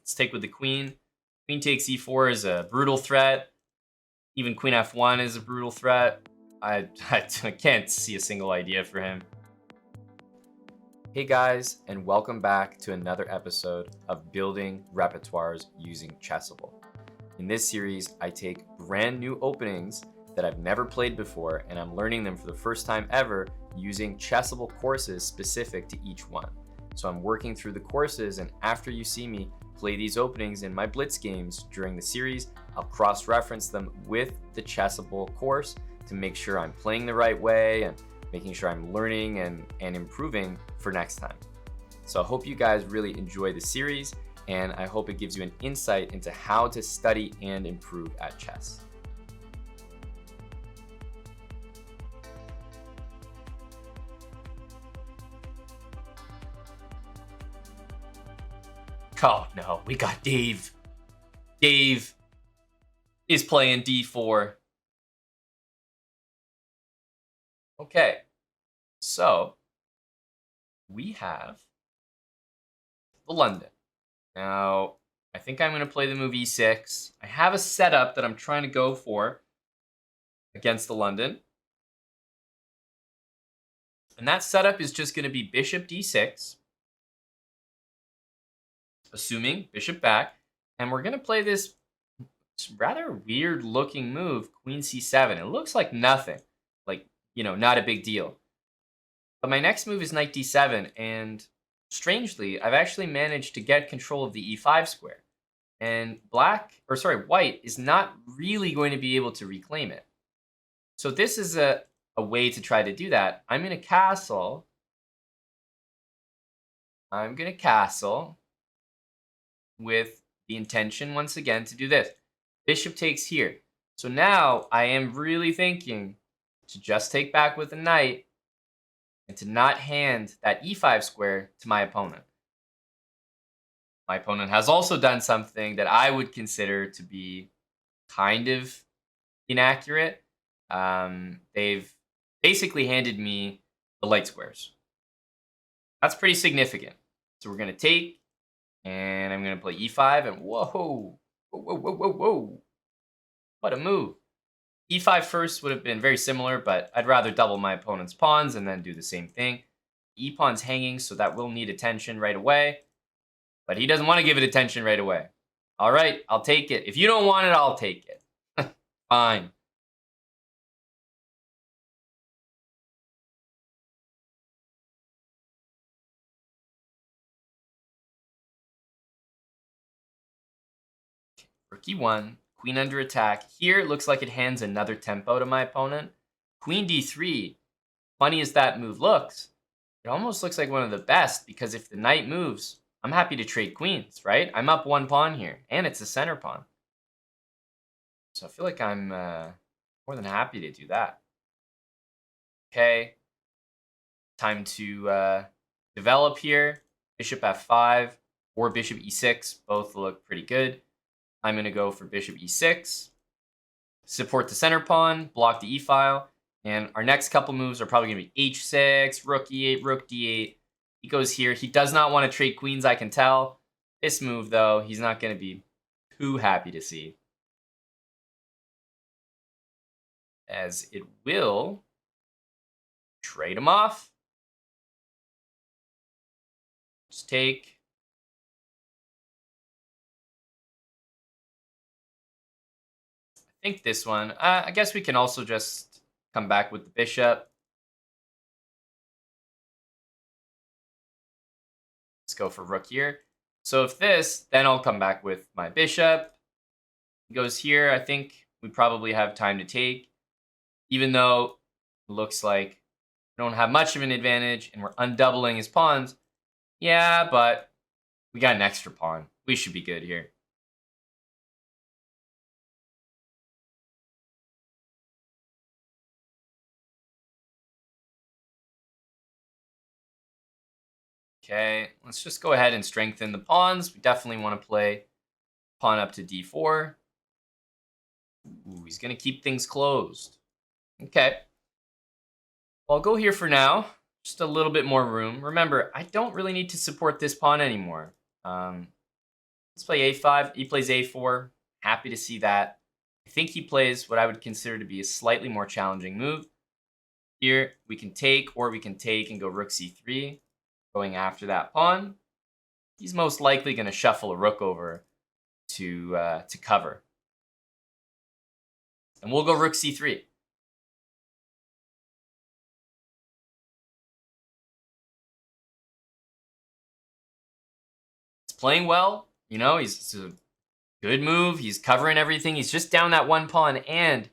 Let's take with the queen. Queen takes e4 is a brutal threat. Even queen f1 is a brutal threat. I can't see a single idea for him. Hey guys, and welcome back to another episode of Building Repertoires using Chessable. In this series, I take brand new openings that I've never played before, and I'm learning them for the first time ever using Chessable courses specific to each one. So I'm working through the courses, and after you see me play these openings in my Blitz games during the series, I'll cross-reference them with the Chessable course to make sure I'm playing the right way and making sure I'm learning and improving for next time. So I hope you guys really enjoy the series, and I hope it gives you an insight into how to study and improve at chess. Oh no, we got Dave. Dave is playing d4. Okay, so we have the London. Now, I think I'm going to play the move e6. I have a setup that I'm trying to go for against the London. And that setup is just going to be bishop d6. Assuming bishop back, and we're going to play this rather weird looking move, queen c7. It looks like nothing, like, not a big deal. But my next move is knight d7, and strangely, I've actually managed to get control of the e5 square. And white is not really going to be able to reclaim it. So this is a way to try to do that. I'm going to castle. With the intention, once again, to do this. Bishop takes here. So now I am really thinking to just take back with the knight and to not hand that e5 square to my opponent. My opponent has also done something that I would consider to be kind of inaccurate. They've basically handed me the light squares. That's pretty significant. So we're going to take, and I'm going to play e5, and whoa. What a move. e5 first would have been very similar, but I'd rather double my opponent's pawns and then do the same thing. E-pawn's hanging, so that will need attention right away. But he doesn't want to give it attention right away. All right, I'll take it. If you don't want it, I'll take it. Fine. Rook e1, queen under attack. Here, it looks like it hands another tempo to my opponent. Queen d3, funny as that move looks, it almost looks like one of the best, because if the knight moves, I'm happy to trade queens, right? I'm up one pawn here, and it's a center pawn. So I feel like I'm more than happy to do that. Okay. Time to develop here. Bishop f5 or bishop e6. Both look pretty good. I'm going to go for bishop e6. Support the center pawn. Block the e-file. And our next couple moves are probably going to be h6, rook e8, rook d8. He goes here. He does not want to trade queens, I can tell. This move, though, he's not going to be too happy to see, as it will trade him off. Just take. I think this one. I guess we can also just come back with the bishop. Let's go for rook here. So if this, then I'll come back with my bishop. He goes here. I think we probably have time to take, even though it looks like we don't have much of an advantage and we're undoubling his pawns. Yeah, but we got an extra pawn. We should be good here. Okay, let's just go ahead and strengthen the pawns. We definitely want to play pawn up to d4. Ooh, he's going to keep things closed. Okay. Well, I'll go here for now. Just a little bit more room. Remember, I don't really need to support this pawn anymore. Let's play a5. He plays a4. Happy to see that. I think he plays what I would consider to be a slightly more challenging move. Here, we can take, or we can take and go rook c3, going after that pawn. He's most likely going to shuffle a rook over to cover. And we'll go rook c3. He's playing well. You know, it's a good move. He's covering everything. He's just down that one pawn, and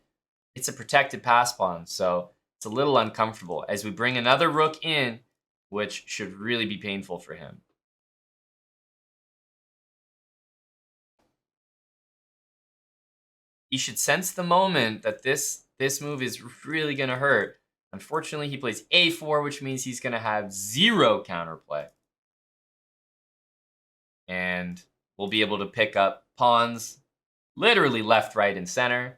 it's a protected pass pawn. So it's a little uncomfortable as we bring another rook in, which should really be painful for him. He should sense the moment that this move is really going to hurt. Unfortunately, he plays a4, which means he's going to have 0 counterplay. And we'll be able to pick up pawns literally left, right, and center.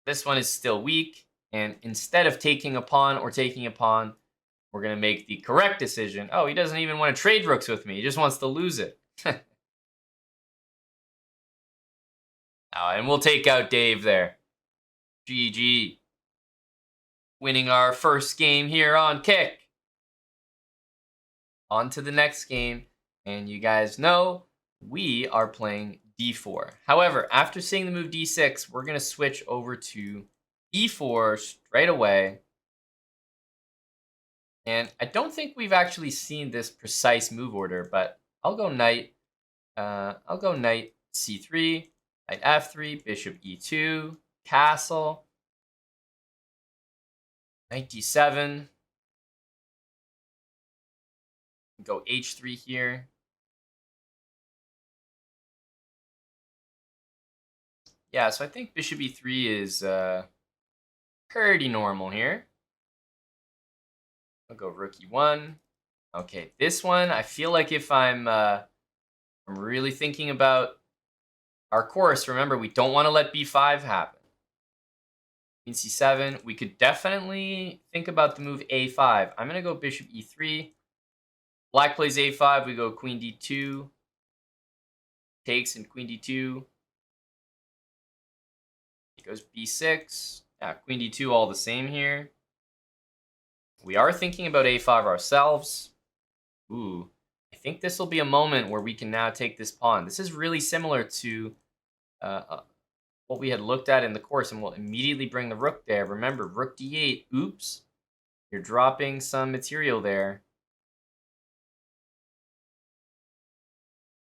This one is still weak. And instead of taking a pawn or taking a pawn, we're going to make the correct decision. Oh, he doesn't even want to trade rooks with me. He just wants to lose it. And we'll take out Dave there. GG. Winning our first game here on Kick. On to the next game. And you guys know we are playing d4. However, after seeing the move d6, we're going to switch over to e4 straight away. And I don't think we've actually seen this precise move order, but I'll go knight. I'll go knight c3, knight f3, bishop e2, castle, knight d7. Go h3 here. Yeah, so I think bishop e3 is pretty normal here. I'll go rook e1. Okay, this one, I feel like if I'm really thinking about our course, remember, we don't want to let b5 happen. Queen c7, we could definitely think about the move a5. I'm going to go bishop e3. Black plays a5, we go queen d2. Takes and queen d2. It goes b6. Yeah, queen d2 all the same here. We are thinking about a5 ourselves. Ooh, I think this will be a moment where we can now take this pawn. This is really similar to what we had looked at in the course, and we'll immediately bring the rook there. Remember, rook d8. Oops, you're dropping some material there.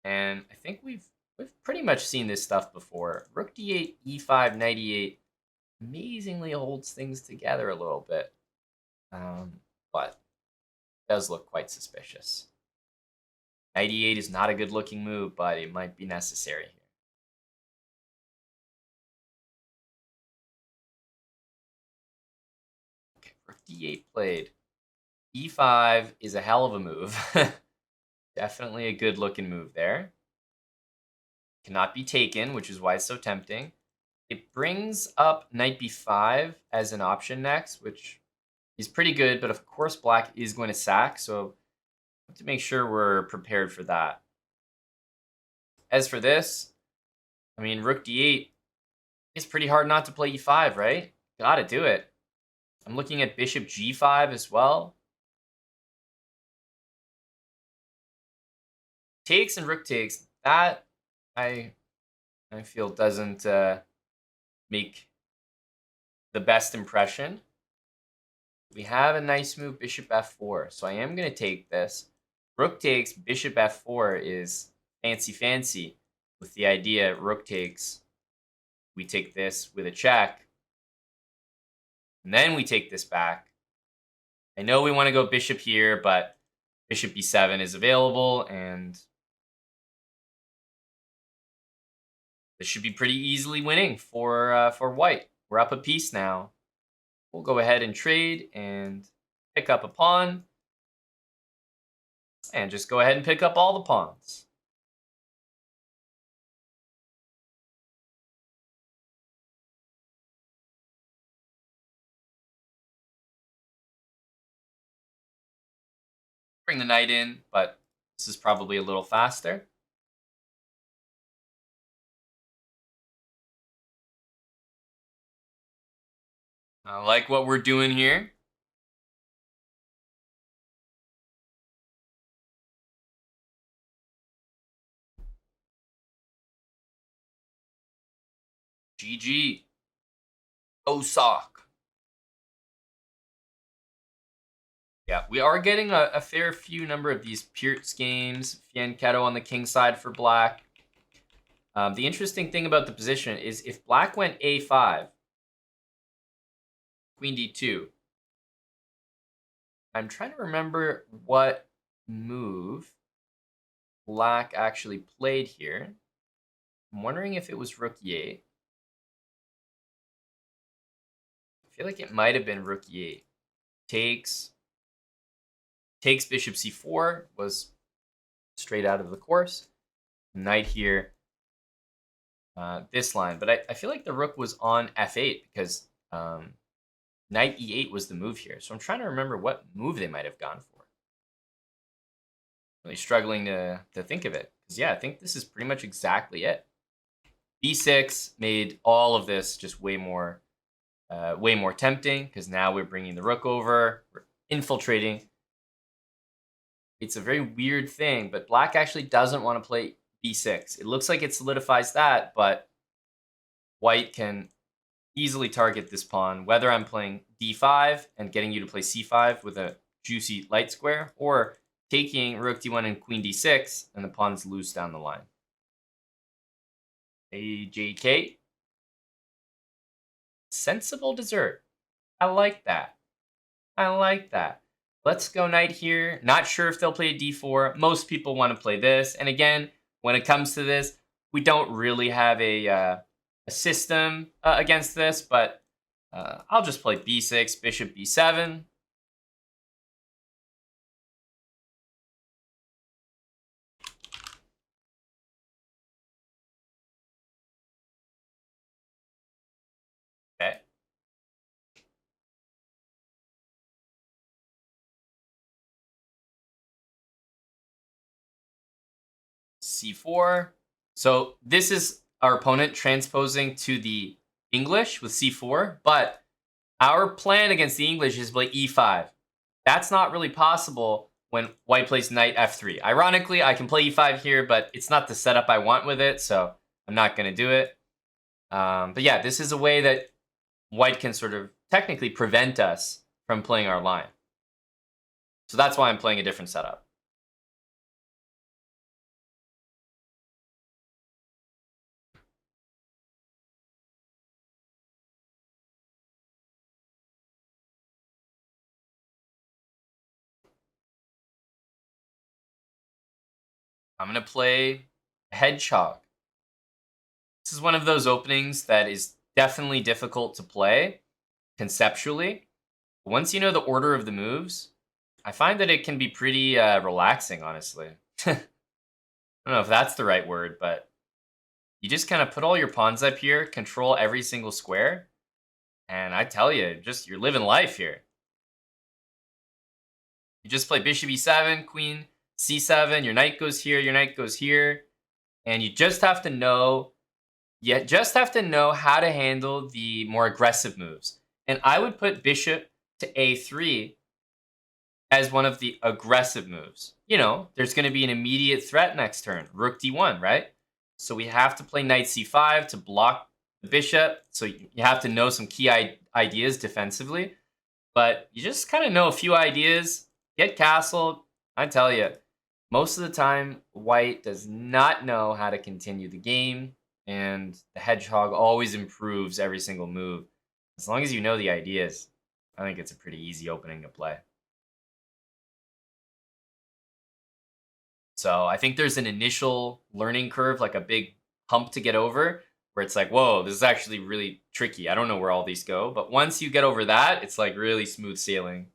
And I think we've pretty much seen this stuff before. Rook d8, e5, knight e8 amazingly holds things together a little bit. But it does look quite suspicious. Knight e8 is not a good looking move, but it might be necessary here. Okay, rook d8 played. e5 is a hell of a move. Definitely a good looking move there. Cannot be taken, which is why it's so tempting. It brings up knight b5 as an option next, which is pretty good, but of course black is going to sack, so we have to make sure we're prepared for that. As for this, I mean, rook d8, it's pretty hard not to play e5, right? Gotta do it. I'm looking at bishop g5 as well. Takes and rook takes, that I feel doesn't make the best impression. We have a nice move, bishop f4, so I am going to take this. Rook takes, bishop f4 is fancy with the idea rook takes. We take this with a check, and then we take this back. I know we want to go bishop here, but bishop b7 is available, and this should be pretty easily winning for white. We're up a piece now. We'll go ahead and trade and pick up a pawn. And just go ahead and pick up all the pawns. Bring the knight in, but This is probably a little faster. I like what we're doing here. GG. Osak. Yeah, we are getting a fair few number of these Pierce games. Fianchetto on the king side for black. The interesting thing about the position is if black went a5, queen d2. I'm trying to remember what move black actually played here. I'm wondering if it was rook e8. I feel like it might have been rook e8. Takes bishop c4 was straight out of the course. Knight here. This line, but I feel like the rook was on f8 because knight e8 was the move here. So I'm trying to remember what move they might have gone for. Really struggling to think of it. Because yeah, I think this is pretty much exactly it. b6 made all of this just way more tempting because now we're bringing the rook over, we're infiltrating. It's a very weird thing, but black actually doesn't want to play b6. It looks like it solidifies that, but white can easily target this pawn, whether I'm playing d5 and getting you to play c5 with a juicy light square, or taking rook d1 and queen d6, and the pawn's loose down the line. AJK. Sensible dessert. I like that. I like that. Let's go knight here. Not sure if they'll play a d4. Most people want to play this. And again, when it comes to this, we don't really have a system against this, but I'll just play b6, bishop b7. Okay. c4. So this is our opponent transposing to the English with c4, but our plan against the English is to play e5. That's not really possible when white plays knight f3. Ironically, I can play e5 here, but it's not the setup I want with it, so I'm not going to do it. But yeah, this is a way that white can sort of technically prevent us from playing our line. So that's why I'm playing a different setup. I'm going to play hedgehog. This is one of those openings that is definitely difficult to play conceptually. Once you know the order of the moves, I find that it can be pretty relaxing, honestly. I don't know if that's the right word, but you just kind of put all your pawns up here, control every single square, and I tell you, just you're living life here. You just play bishop e7, queen c7, your knight goes here, your knight goes here, and you just have to know how to handle the more aggressive moves. And I would put bishop to a3 as one of the aggressive moves. You know, there's going to be an immediate threat next turn, rook d1, right? So we have to play knight c5 to block the bishop. So you have to know some key ideas defensively. But you just kind of know a few ideas, get castled. I tell you, most of the time, white does not know how to continue the game. And the hedgehog always improves every single move. As long as you know the ideas, I think it's a pretty easy opening to play. So I think there's an initial learning curve, like a big hump to get over, where it's like, whoa, this is actually really tricky. I don't know where all these go. But once you get over that, it's like really smooth sailing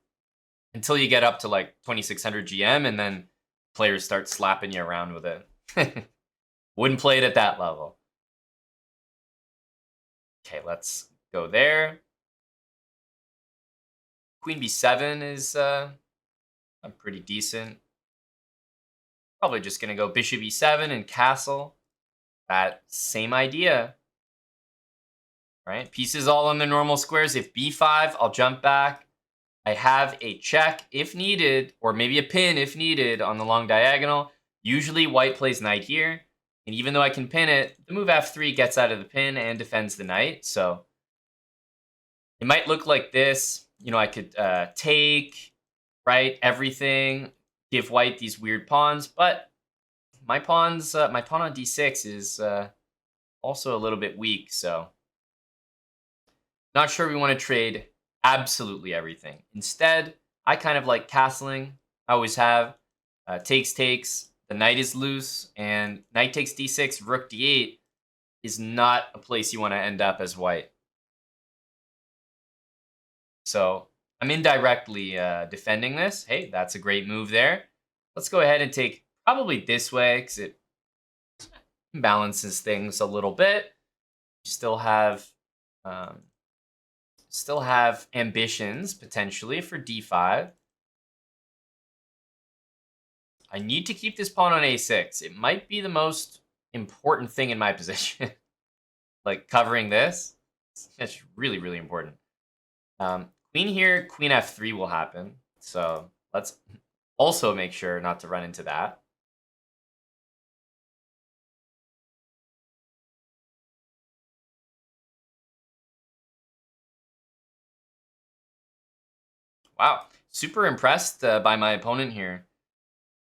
until you get up to like 2600 GM, and then players start slapping you around with it. Wouldn't play it at that level. Okay, let's go there. Queen b7 is pretty decent. Probably just going to go bishop e7 and castle. That same idea. Right? Pieces all on the normal squares. If b5, I'll jump back. I have a check if needed, or maybe a pin if needed on the long diagonal. Usually white plays knight here. And even though I can pin it, the move f3 gets out of the pin and defends the knight. So it might look like this. You know, I could take, right, everything, give white these weird pawns. But my pawn on d6 is also a little bit weak. So not sure we want to trade absolutely everything. Instead, I kind of like castling. I always have. Takes. The knight is loose, and knight takes d6, rook d8 is not a place you want to end up as white. So I'm indirectly defending this. Hey, that's a great move there. Let's go ahead and take probably this way because it balances things a little bit. Still have ambitions potentially for d5. I need to keep this pawn on a6. It might be the most important thing in my position. Like covering this. It's really, really important. Queen here, queen f3 will happen. So let's also make sure not to run into that. Wow, super impressed by my opponent here.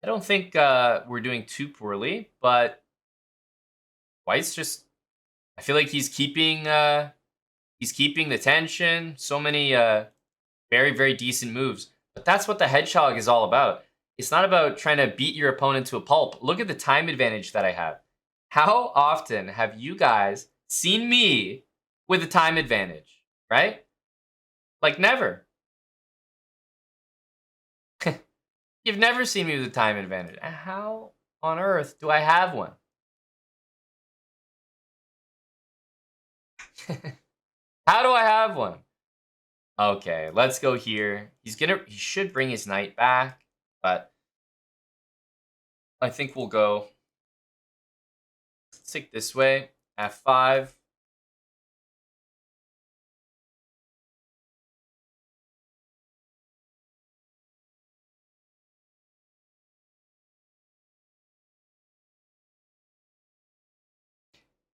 I don't think we're doing too poorly, but white's just, I feel like he's keeping the tension. So many very, very decent moves. But that's what the hedgehog is all about. It's not about trying to beat your opponent to a pulp. Look at the time advantage that I have. How often have you guys seen me with a time advantage, right? Like never. You've never seen me with a time advantage. How on earth do I have one? How do I have one? Okay, let's go here. He should bring his knight back, but I think we'll go. Let's take this way. F5.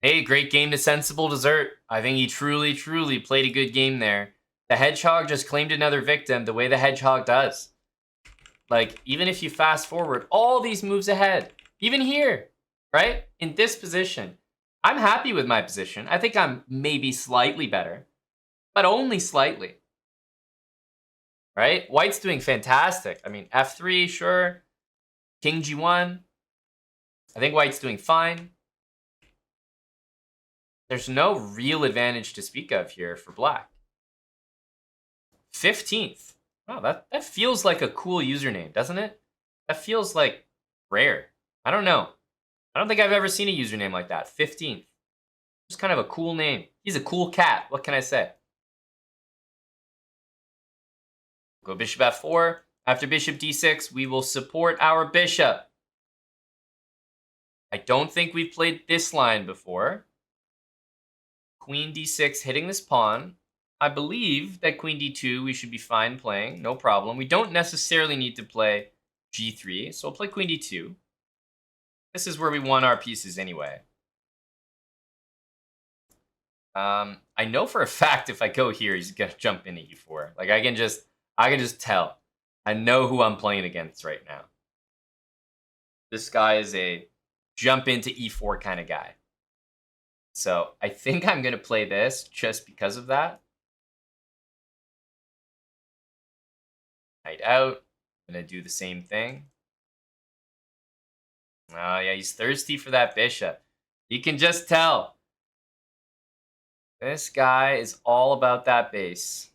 Hey, great game to sensible dessert. I think he truly, truly played a good game there. The hedgehog just claimed another victim the way the hedgehog does. Like, even if you fast forward all these moves ahead, even here, right? In this position, I'm happy with my position. I think I'm maybe slightly better, but only slightly. Right? White's doing fantastic. I mean, f3, sure. King g1. I think white's doing fine. There's no real advantage to speak of here for black. 15th. Wow, that feels like a cool username, doesn't it? That feels like rare. I don't know. I don't think I've ever seen a username like that. 15th. Just kind of a cool name. He's a cool cat. What can I say? Go bishop f4. After bishop d6, we will support our bishop. I don't think we've played this line before. Queen d6 hitting this pawn. I believe that queen d2 we should be fine playing. No problem. We don't necessarily need to play g3, so we'll play queen d2. This is where we want our pieces anyway. I know for a fact if I go here, he's gonna jump into e4. Like I can just tell. I know who I'm playing against right now. This guy is a jump into e4 kind of guy. So I think I'm gonna play this just because of that. Knight out. I'm gonna do the same thing. Oh yeah, he's thirsty for that bishop. You can just tell. This guy is all about that base.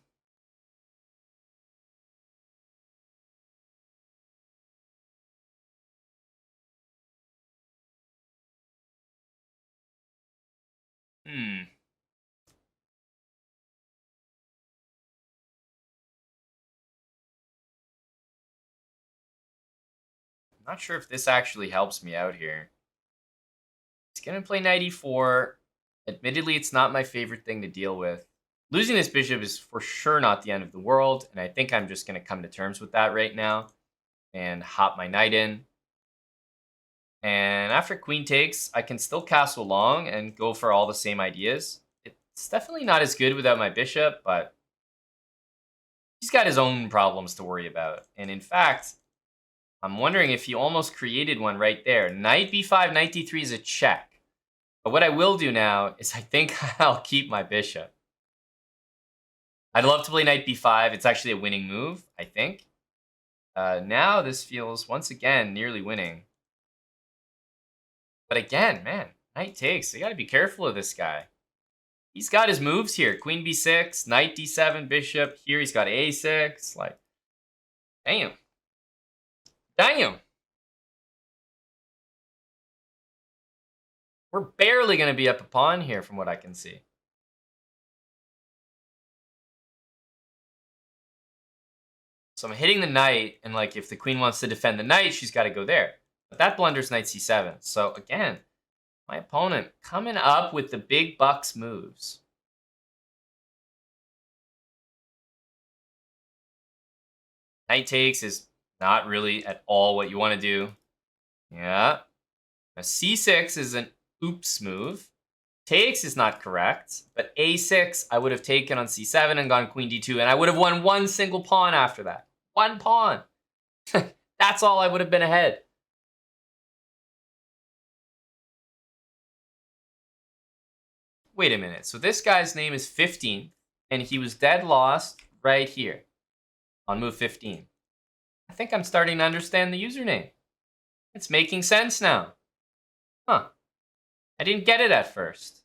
Not sure if this actually helps me out here. He's going to play knight e4. Admittedly, it's not my favorite thing to deal with. Losing this bishop is for sure not the end of the world, and I think I'm just going to come to terms with that right now and hop my knight in. And after queen takes, I can still castle long and go for all the same ideas. It's definitely not as good without my bishop, but he's got his own problems to worry about. And in fact, I'm wondering if he almost created one right there. Knight b5, knight d3 is a check. But what I will do now is I think I'll keep my bishop. I'd love to play knight b5. It's actually a winning move, I think. Now this feels, once again, nearly winning. But again, man, knight takes. You got to be careful of this guy. He's got his moves here. Queen b6, knight d7, bishop. Here he's got a6. Like, damn. Damn. We're barely going to be up a pawn here from what I can see. So I'm hitting the knight, and like if the queen wants to defend the knight, she's got to go there. But that blunders knight c7. So again, my opponent coming up with the big bucks moves. Knight takes is not really at all what you want to do. Yeah. Now c6 is an oops move. Takes is not correct, but a6 I would have taken on c7 and gone queen d2, and I would have won one single pawn after that. One pawn. That's all I would have been ahead. Wait a minute. So this guy's name is 15, and he was dead lost right here on move 15. I think I'm starting to understand the username. It's making sense now. Huh. I didn't get it at first.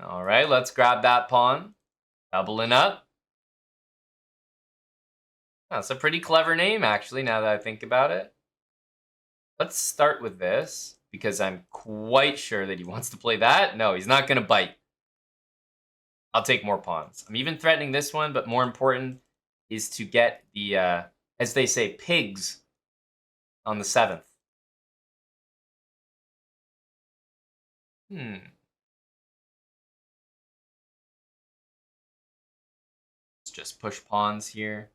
All right, let's grab that pawn. Doubling up. That's a pretty clever name, actually, now that I think about it. Let's start with this, because I'm quite sure that he wants to play that. No, he's not going to bite. I'll take more pawns. I'm even threatening this one, but more important is to get the, as they say, pigs on the 7th. Let's just push pawns here.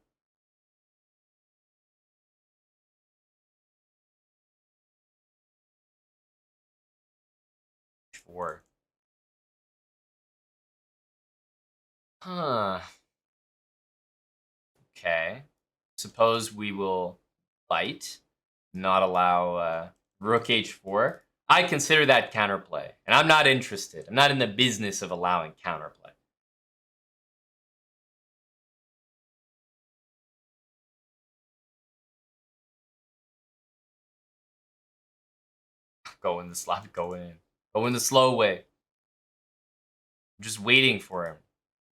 Four. Huh. Okay. Suppose we will bite, not allow rook h4. I consider that counterplay, and I'm not interested. I'm not in the business of allowing counterplay. Go in the slot, go in. Go in the slow way. I'm just waiting for him.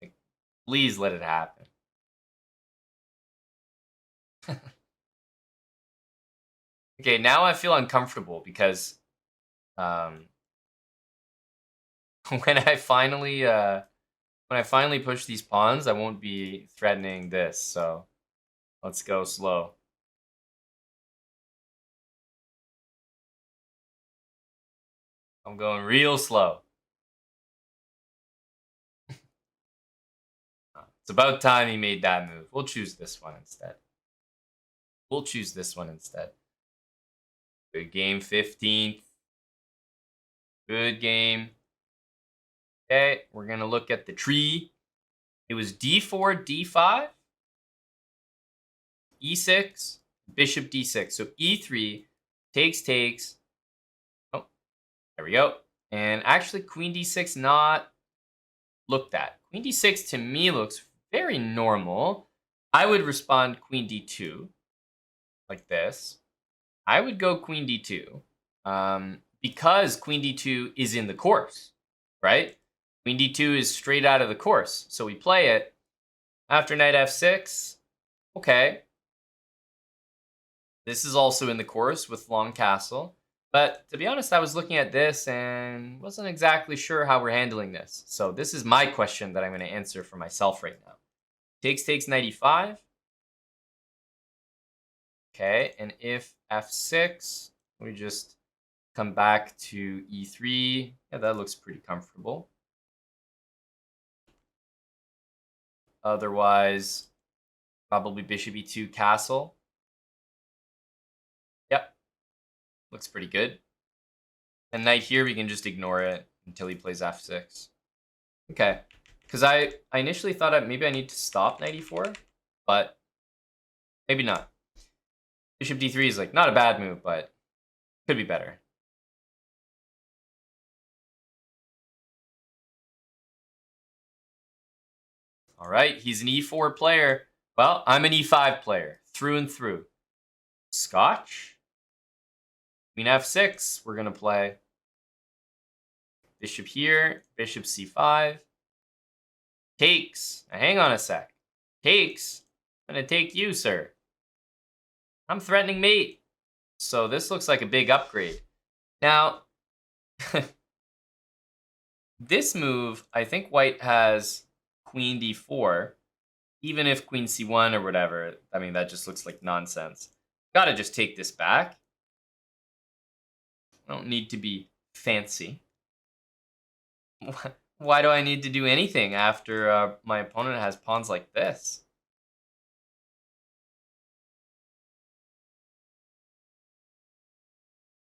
Like, please let it happen. Okay, now I feel uncomfortable because when I finally push these pawns, I won't be threatening this. So let's go slow. I'm going real slow. It's about time he made that move. We'll choose this one instead. We'll choose this one instead. Good game, 15th. Good game. Okay, we're going to look at the tree. It was d4, d5, e6, bishop d6. So e3, takes. Oh, there we go. And actually, queen d6 not looked at. Queen d6 to me looks very normal. I would respond queen d2, like this. I would go queen d2, because queen d2 is in the course, right? Queen d2 is straight out of the course. So we play it. After knight f6, okay. This is also in the course with long castle. But to be honest, I was looking at this and wasn't exactly sure how we're handling this. So this is my question that I'm going to answer for myself right now. Takes knight e5. Okay, and if f6, we just come back to e3. Yeah, that looks pretty comfortable. Otherwise, probably bishop e2 castle. Yep, looks pretty good. And knight here, we can just ignore it until he plays f6. Okay, because I initially thought maybe I need to stop knight e4, but maybe not. Bishop d3 is like not a bad move, but could be better. All right, he's an e4 player. Well, I'm an e5 player, through and through. Scotch? Queen f6, we're going to play. Bishop here, bishop c5. Takes. Now, hang on a sec. Takes. I'm going to take you, sir. I'm threatening mate. So this looks like a big upgrade. Now, this move, I think white has queen d4. Even if queen c1 or whatever, I mean, that just looks like nonsense. Gotta just take this back. I don't need to be fancy. Why do I need to do anything after my opponent has pawns like this?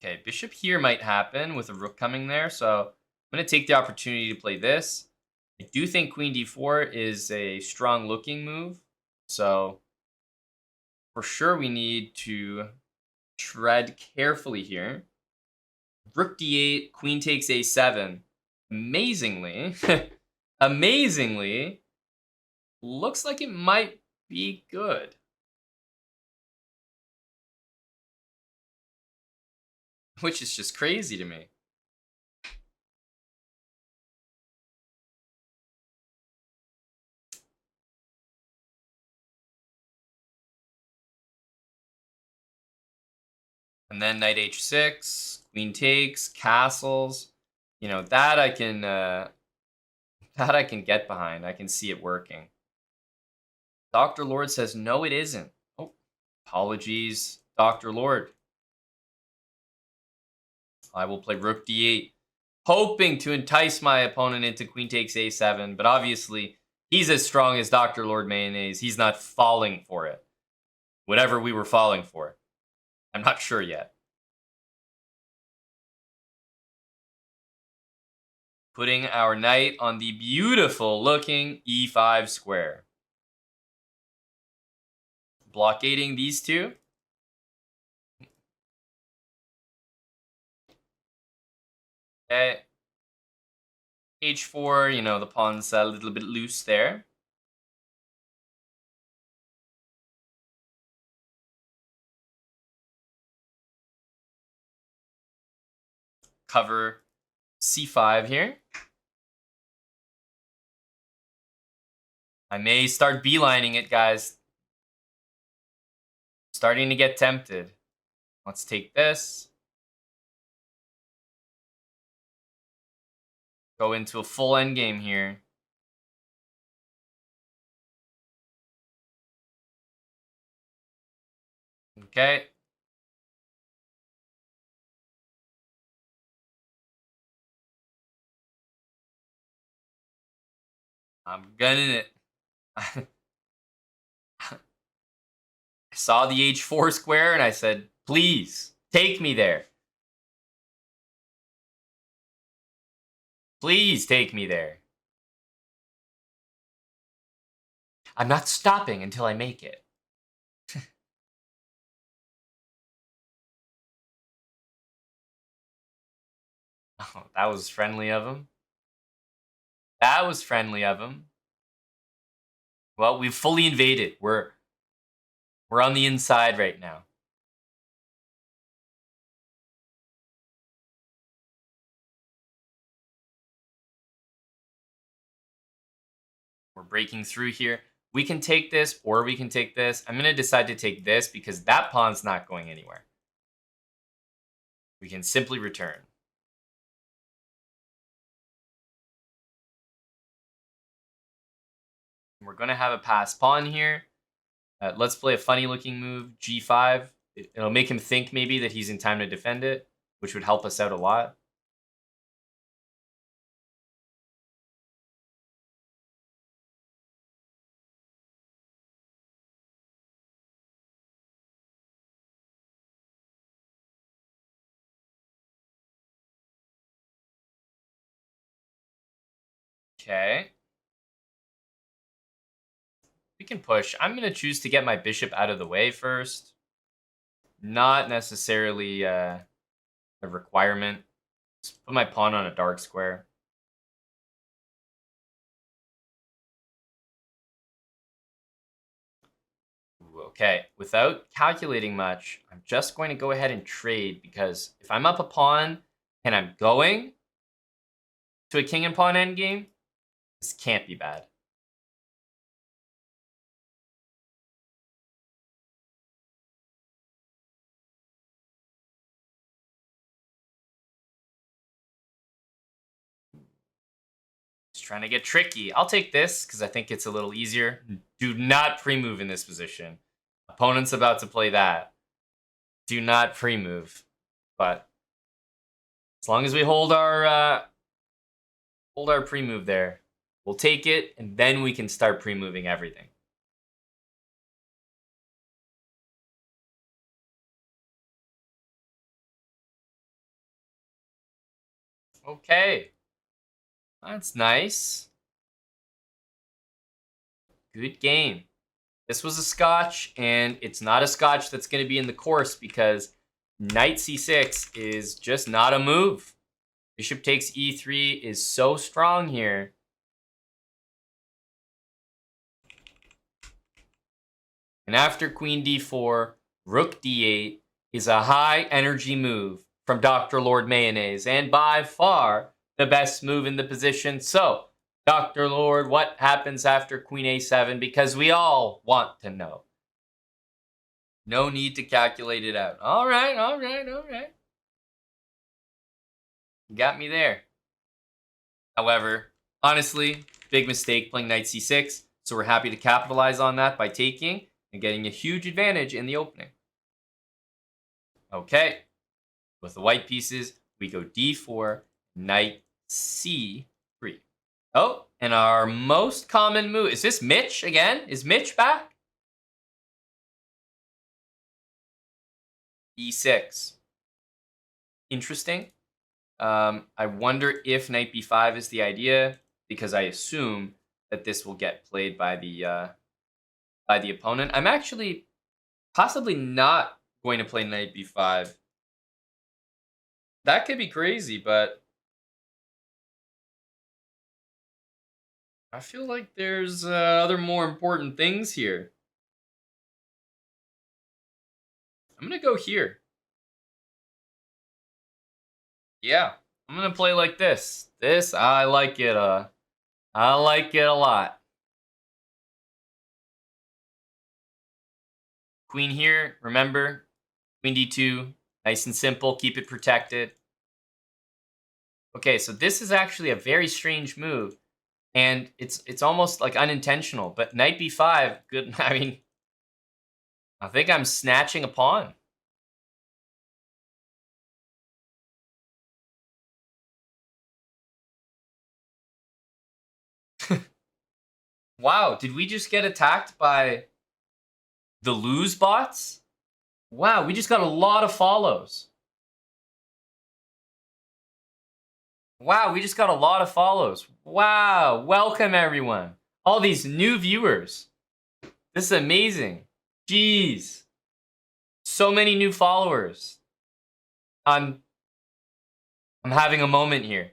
Okay, bishop here might happen with a rook coming there, so I'm going to take the opportunity to play this. I do think queen d4 is a strong-looking move, so for sure we need to tread carefully here. Rook d8, queen takes a7. Amazingly, amazingly, looks like it might be good. Which is just crazy to me. And then knight h6, queen takes, castles. You know, that I can get behind. I can see it working. Dr. Lord says, no, it isn't. Oh, apologies, Dr. Lord. I will play rook d8, hoping to entice my opponent into queen takes a7, but obviously he's as strong as Dr. Lord Mayonnaise. He's not falling for it. Whatever we were falling for. I'm not sure yet. Putting our knight on the beautiful looking e5 square. Blockading these two. Okay. h4, you know, the pawn's a little bit loose there. Cover c5 here. I may start beelining it, guys. Starting to get tempted. Let's take this. Go into a full endgame here. Okay. I'm gunning it. I saw the h4 square and I said, please, take me there. Please take me there. I'm not stopping until I make it. Oh, that was friendly of him. That was friendly of him. Well, we've fully invaded. We're on the inside right now. We're breaking through here. We can take this or we can take this. I'm going to decide to take this because that pawn's not going anywhere. We can simply return. We're going to have a pass pawn here. Let's play a funny looking move, g5. It'll make him think maybe that he's in time to defend it, which would help us out a lot. Okay. We can push. I'm going to choose to get my bishop out of the way first. Not necessarily a requirement. Just put my pawn on a dark square. Ooh, okay, without calculating much, I'm just going to go ahead and trade because if I'm up a pawn and I'm going to a king and pawn endgame, this can't be bad. Just trying to get tricky. I'll take this because I think it's a little easier. Do not pre-move in this position. Opponent's about to play that. Do not pre-move. But as long as we hold our pre-move there, we'll take it, and then we can start pre-moving everything. Okay. That's nice. Good game. This was a scotch, and it's not a scotch that's going to be in the course because knight c6 is just not a move. Bishop takes e3 is so strong here. And after queen d4, rook d8 is a high energy move from Dr. Lord Mayonnaise, and by far the best move in the position. So, Dr. Lord, what happens after queen a7? Because we all want to know. No need to calculate it out. All right. You got me there. However, honestly, big mistake playing knight c6. So we're happy to capitalize on that by taking and getting a huge advantage in the opening. Okay. With the white pieces, we go d4, knight c3. Oh, and our most common move. Is this Mitch again? Is Mitch back? e6. Interesting. I wonder if knight b5 is the idea, because I assume that this will get played by the opponent. I'm actually possibly not going to play knight b5. That could be crazy, but I feel like there's other more important things here. I'm going to go here. Yeah, I'm going to play like this. This, I like it. I like it a lot. Queen here, remember, queen d2, nice and simple, keep it protected. Okay, so this is actually a very strange move, and it's almost like unintentional, but knight b5, good. I mean, I think I'm snatching a pawn. Wow, did we just get attacked by the lose bots? Wow, we just got a lot of follows. Wow, we just got a lot of follows. Wow, welcome everyone. All these new viewers. This is amazing. Jeez. So many new followers. I'm having a moment here.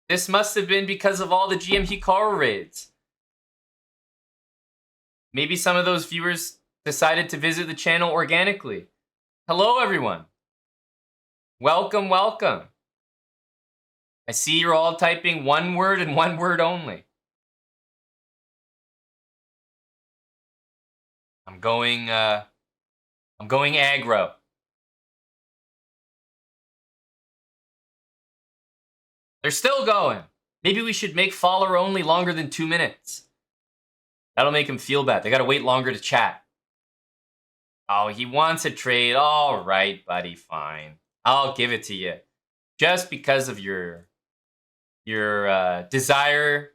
This must have been because of all the GM Hikaru raids. Maybe some of those viewers decided to visit the channel organically. Hello, everyone. Welcome, welcome. I see you're all typing one word and one word only. I'm going aggro. They're still going. Maybe we should make follower only longer than 2 minutes. That'll make him feel bad. They gotta wait longer to chat. Oh, he wants a trade. All right, buddy, fine. I'll give it to you. Just because of your desire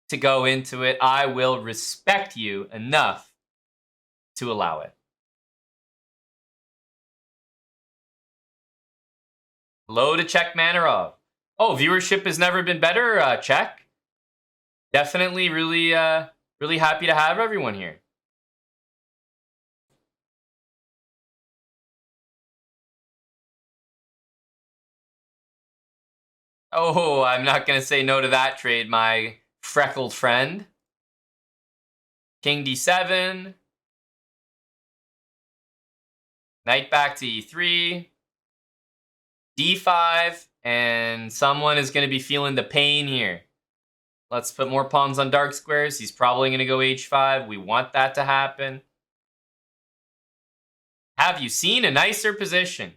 to go into it, I will respect you enough to allow it. Hello to Czech Manarov. Oh, viewership has never been better, Czech. Definitely really happy to have everyone here. Oh, I'm not going to say no to that trade, my freckled friend. King d7. Knight back to e3. d5. And someone is going to be feeling the pain here. Let's put more pawns on dark squares. He's probably going to go h5. We want that to happen. Have you seen a nicer position?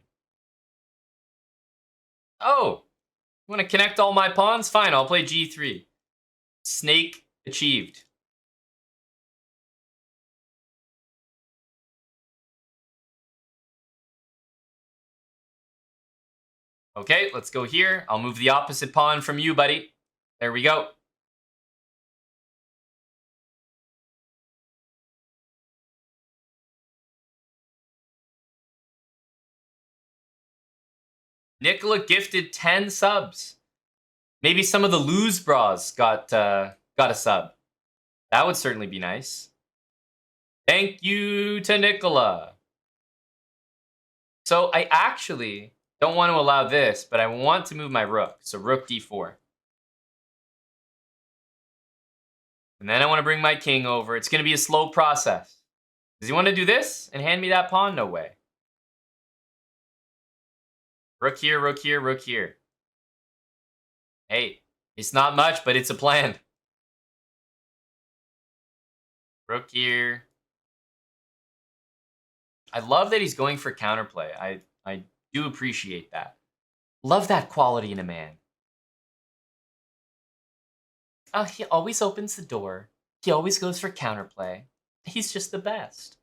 Oh, you want to connect all my pawns? Fine, I'll play g3. Snake achieved. Okay, let's go here. I'll move the opposite pawn from you, buddy. There we go. Nicola gifted 10 subs. Maybe some of the lose bras got a sub. That would certainly be nice. Thank you to Nicola. So I actually don't want to allow this, but I want to move my rook. So rook d4. And then I want to bring my king over. It's going to be a slow process. Does he want to do this and hand me that pawn? No way. Rook here, rook here, rook here. Hey, it's not much, but it's a plan. Rook here. I love that he's going for counterplay. I do appreciate that. Love that quality in a man. Oh, he always opens the door. He always goes for counterplay. He's just the best.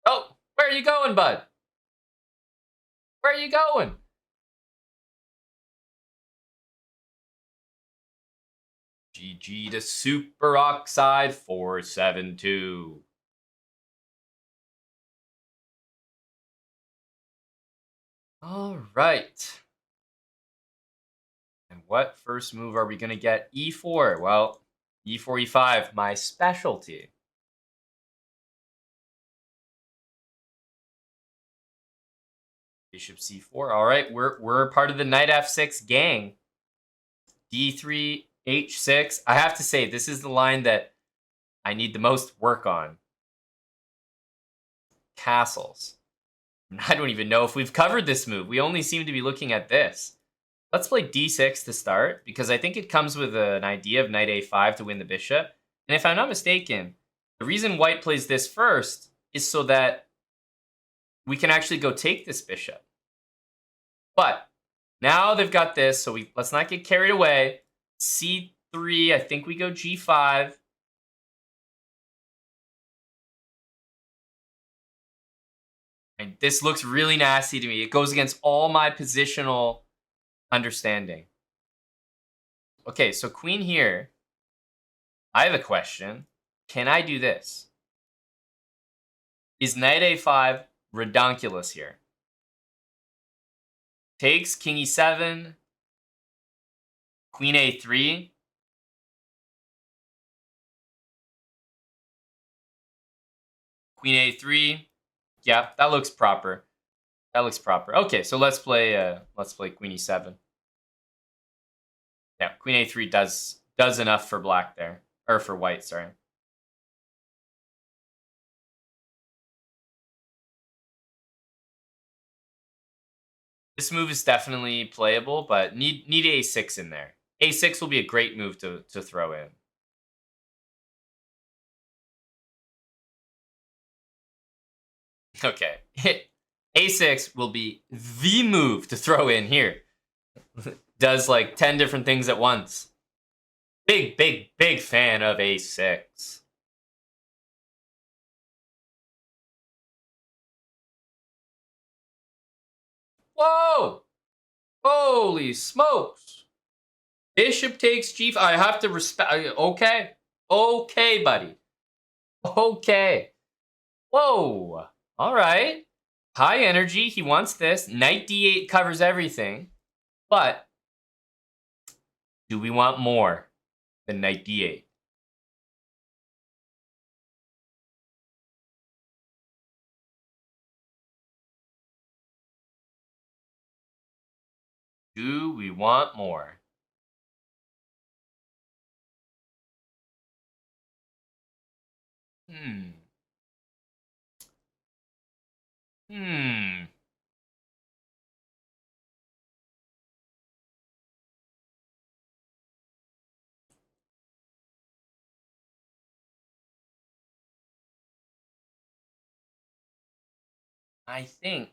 Oh, where are you going, bud? Where are you going? GG to Super Oxide 472. All right. And what first move are we going to get? E4. Well, E4, E5, my specialty. Bishop C4. All right, we're part of the Knight F6 gang. D3, H6. I have to say, this is the line that I need the most work on. Castles. I don't even know if we've covered this move. We only seem to be looking at this. Let's play D6 to start, because I think it comes with an idea of Knight A5 to win the bishop. And if I'm not mistaken, the reason White plays this first is so that we can actually go take this bishop. But now they've got this, so let's not get carried away. C3, I think we go G5. And this looks really nasty to me. It goes against all my positional understanding. Okay, so queen here. I have a question. Can I do this? Is Knight A5 redonkulous here? Takes, King E7, Queen A3. Queen A3. Yeah, that looks proper. That looks proper. Okay, so let's play Queen E7. Yeah, Queen A3 does enough for black there. Or for white, sorry. This move is definitely playable, but need A6 in there. A6 will be a great move to throw in. Okay. A6 will be the move to throw in here. Does like 10 different things at once. Big fan of A6. Whoa! Holy smokes! Bishop takes G5. I have to respect. Okay. Okay, buddy. Okay. Whoa. All right. High energy. He wants this. Knight D8 covers everything. But do we want more than Knight D8? Do we want more? I think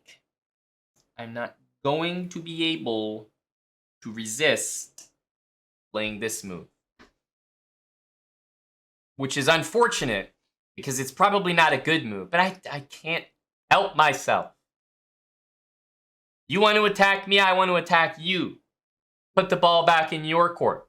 I'm not going to be able to resist playing this move. Which is unfortunate, because it's probably not a good move, but I can't help myself. You want to attack me, I want to attack you. Put the ball back in your court.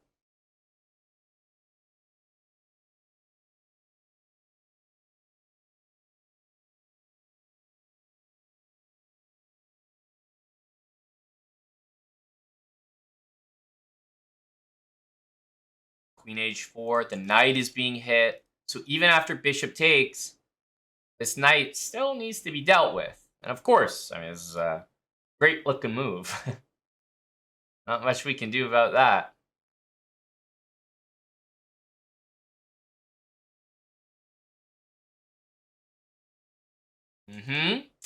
Queen h4, the knight is being hit. So even after bishop takes, this knight still needs to be dealt with. And of course, I mean, this is a great looking move. Not much we can do about that.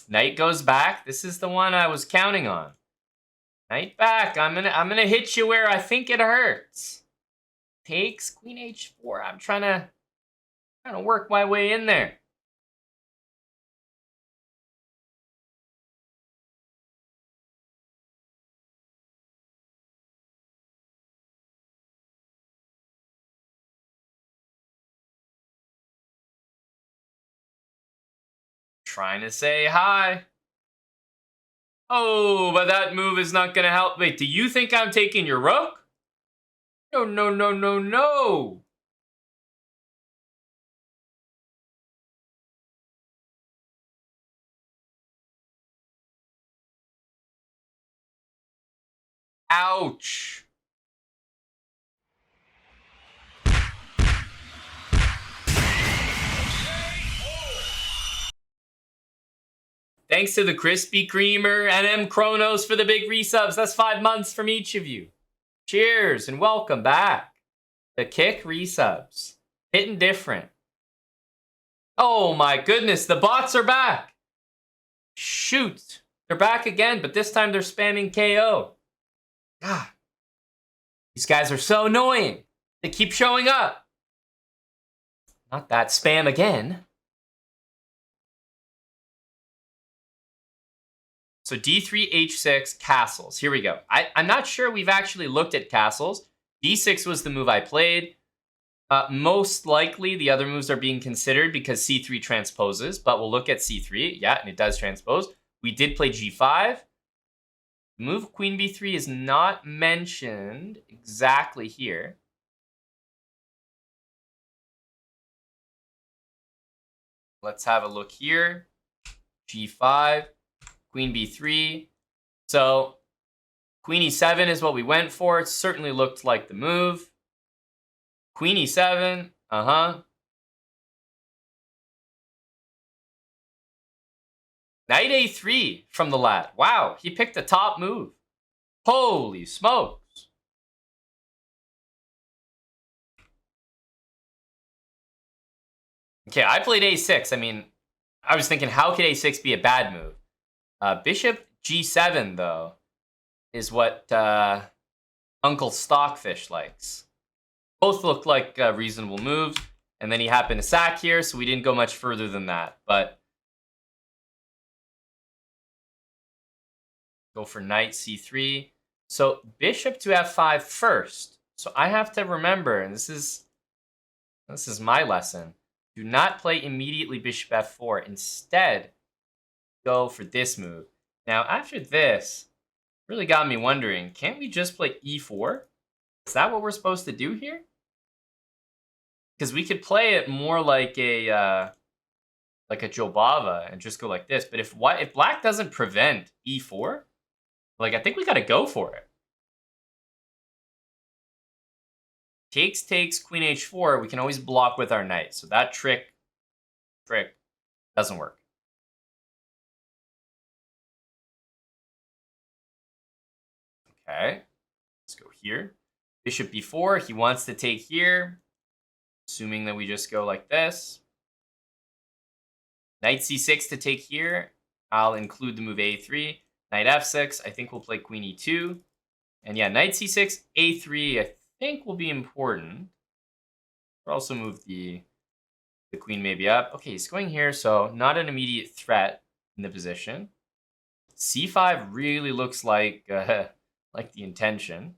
Knight goes back. This is the one I was counting on. Knight back. I'm gonna hit you where I think it hurts. Takes queen h4. I'm trying to work my way in there. Trying to say hi. Oh, but that move is not gonna help. Wait, do you think I'm taking your rook? No, no, no, no, no. Ouch. Thanks to the Krispy Kremer and M Chronos for the big resubs. That's 5 months from each of you. Cheers and welcome back. The Kick resubs. Hitting different. Oh my goodness, the bots are back. Shoot. They're back again, but this time they're spamming KO. God. These guys are so annoying. They keep showing up. Not that spam again. So d3, h6, castles. Here we go. I'm not sure we've actually looked at castles. d6 was the move I played. Most likely, the other moves are being considered because c3 transposes, but we'll look at c3. Yeah, and it does transpose. We did play g5. Move queen b3 is not mentioned exactly here. Let's have a look here. g5. Queen b3. So queen e7 is what we went for. It certainly looked like the move. Queen e7. Knight a3 from the lad. Wow, he picked the top move. Holy smokes. Okay, I played a6. I mean, I was thinking, how could a6 be a bad move? Bishop g7, though, is what Uncle Stockfish likes. Both look like reasonable moves. And then he happened to sack here, so we didn't go much further than that. But Go for knight c3. So bishop to f5 first. So I have to remember, and this is my lesson. Do not play immediately bishop f4. Instead, go for this move. Now, after this, really got me wondering, can't we just play e4? Is that what we're supposed to do here? Because we could play it more like a Jobava and just go like this. But if black doesn't prevent e4, like I think we gotta go for it. Takes queen h4. We can always block with our knight. So that trick doesn't work. Okay, let's go here. Bishop b4. He wants to take here, assuming that we just go like this. Knight c6 to take here. I'll include the move a3. Knight f6. I think we'll play queen e2. And yeah, knight c6, a3, I think will be important. We'll also move the queen maybe up. Okay, he's going here, so not an immediate threat in the position. c5 really looks like the intention.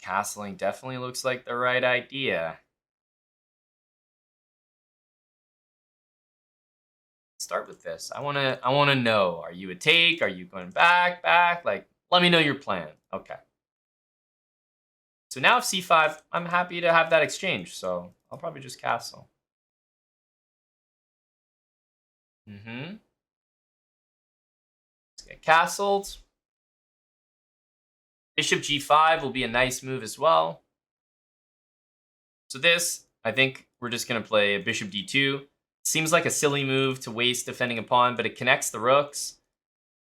Castling definitely looks like the right idea. Start with this. I wanna know. Are you a take? Are you going back? Like, let me know your plan. Okay. So now if c5, I'm happy to have that exchange. So I'll probably just castle. Let's get castled. Bishop g5 will be a nice move as well. So this, I think we're just going to play a bishop d2. Seems like a silly move to waste defending a pawn, but it connects the rooks.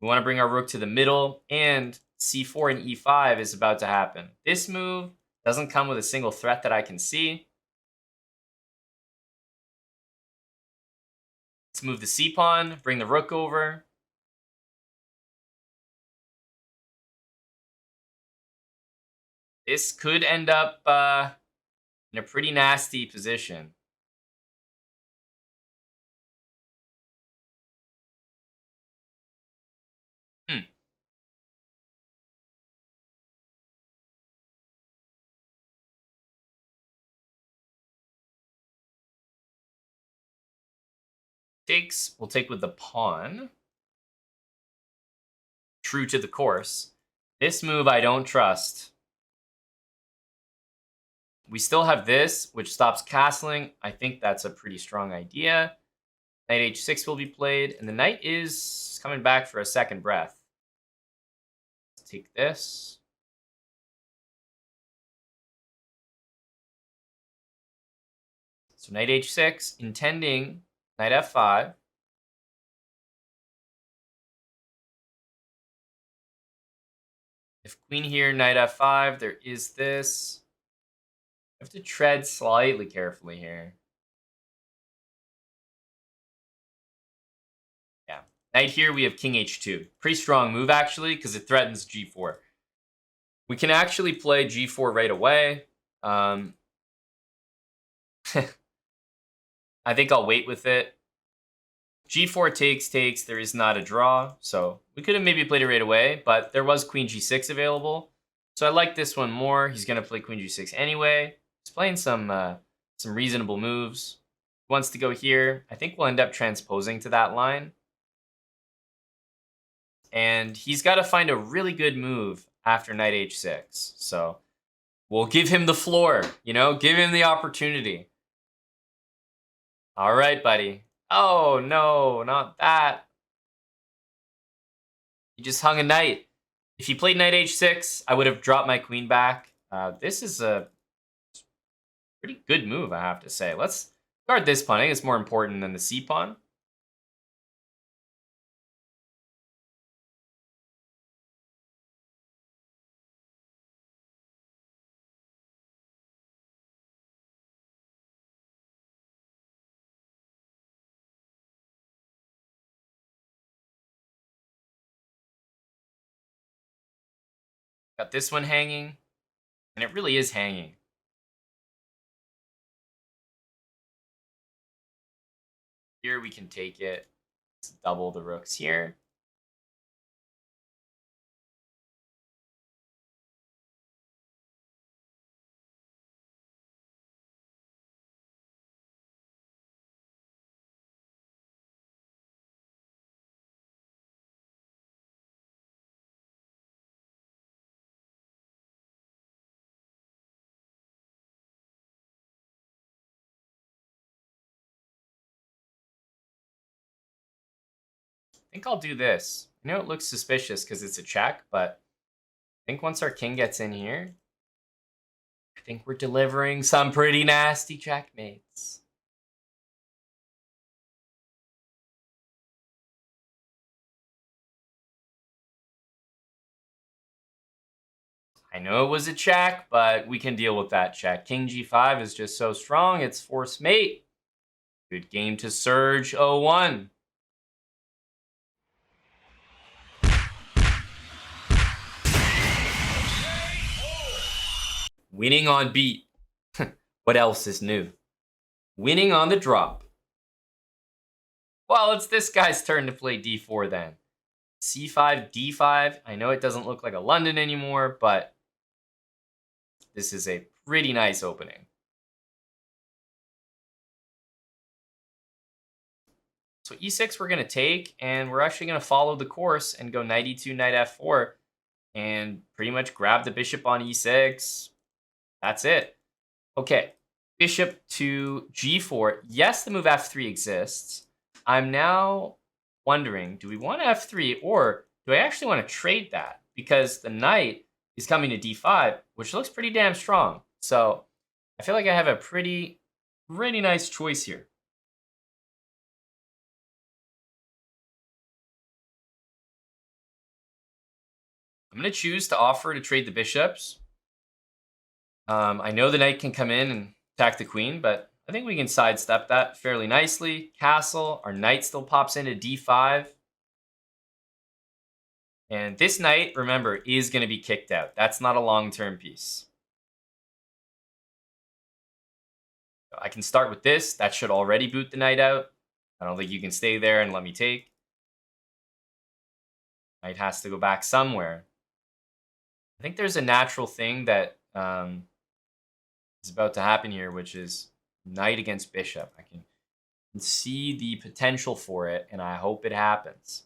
We want to bring our rook to the middle, and c4 and e5 is about to happen. This move doesn't come with a single threat that I can see. Let's move the c-pawn, bring the rook over. This could end up in a pretty nasty position. Takes, we'll take with the pawn. True to the course. This move I don't trust. We still have this, which stops castling. I think that's a pretty strong idea. Knight h6 will be played, and the knight is coming back for a second breath. Let's take this. So knight h6, intending knight f5. If queen here, knight f5, there is this. I have to tread slightly carefully here. Yeah. Knight here, we have king h2. Pretty strong move, actually, because it threatens g4. We can actually play g4 right away. I think I'll wait with it. g4 takes. There is not a draw. So we could have maybe played it right away, but there was queen g6 available. So I like this one more. He's going to play queen g6 anyway. He's playing some reasonable moves. He wants to go here. I think we'll end up transposing to that line. And he's got to find a really good move after knight h6. So we'll give him the floor, give him the opportunity. All right, buddy. Oh, no, not that. He just hung a knight. If he played knight h6, I would have dropped my queen back. This is a pretty good move, I have to say. Let's guard this pawn. I think it's more important than the c-pawn. Got this one hanging, and it really is hanging. Here we can take it. Let's double the rooks here. I think I'll do this. I know it looks suspicious because it's a check, but I think once our king gets in here, I think we're delivering some pretty nasty checkmates. I know it was a check, but we can deal with that check. King g5 is just so strong, it's force mate. Good game to Surge 01. Winning on beat. What else is new? Winning on the drop. Well, it's this guy's turn to play d4 then. c5, d5. I know it doesn't look like a London anymore, but this is a pretty nice opening. So e6 we're going to take, and we're actually going to follow the course and go knight e2, knight f4, and pretty much grab the bishop on e6. That's it. Okay, bishop to g4. Yes, the move f3 exists. I'm now wondering, do we want f3, or do I actually want to trade that? Because the knight is coming to d5, which looks pretty damn strong. So I feel like I have a pretty nice choice here. I'm going to choose to offer to trade the bishops. I know the knight can come in and attack the queen, but I think we can sidestep that fairly nicely. Castle, our knight still pops into d5. And this knight, remember, is going to be kicked out. That's not a long-term piece. I can start with this. That should already boot the knight out. I don't think you can stay there and let me take. Knight has to go back somewhere. I think there's a natural thing that is about to happen here, which is knight against bishop. I can see the potential for it, and I hope it happens.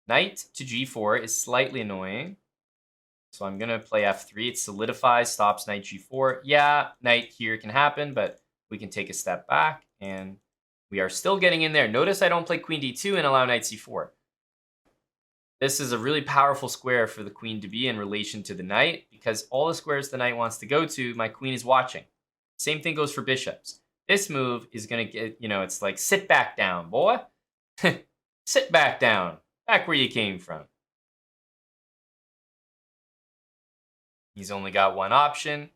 Knight to g4 is slightly annoying. So I'm going to play f3. It solidifies, stops knight g4. Yeah, knight here can happen, but we can take a step back, and we are still getting in there. Notice I don't play queen d2 and allow knight c4. This is a really powerful square for the queen to be in relation to the knight, because all the squares the knight wants to go to, my queen is watching. Same thing goes for bishops. This move is going to get, it's like, sit back down, boy. Sit back down. Back where you came from. He's only got one option.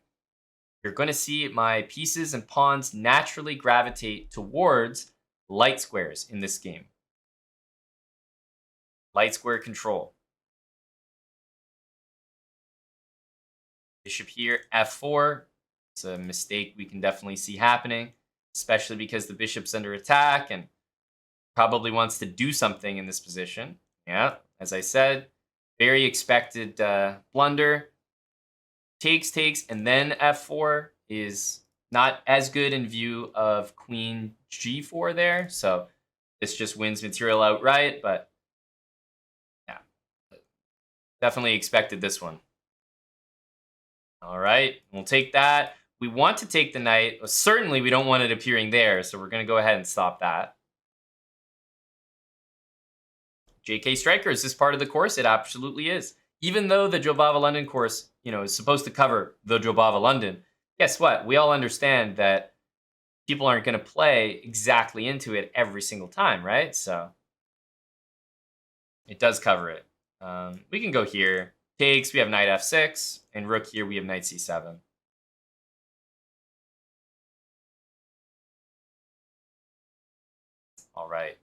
You're going to see my pieces and pawns naturally gravitate towards light squares in this game. Light square control. Bishop here, f4. It's a mistake we can definitely see happening, especially because the bishop's under attack and probably wants to do something in this position. Yeah, as I said, very expected blunder. Takes, and then f4 is not as good in view of queen g4 there. So this just wins material outright, but yeah, definitely expected this one. All right, we'll take that. We want to take the knight. Certainly, we don't want it appearing there, so we're going to go ahead and stop that. JK Striker, is this part of the course? It absolutely is. Even though the Jobava London course, is supposed to cover the Jobava London, guess what? We all understand that people aren't going to play exactly into it every single time, right? So it does cover it. We can go here. Takes, we have knight f6, and rook here, we have knight c7. All right.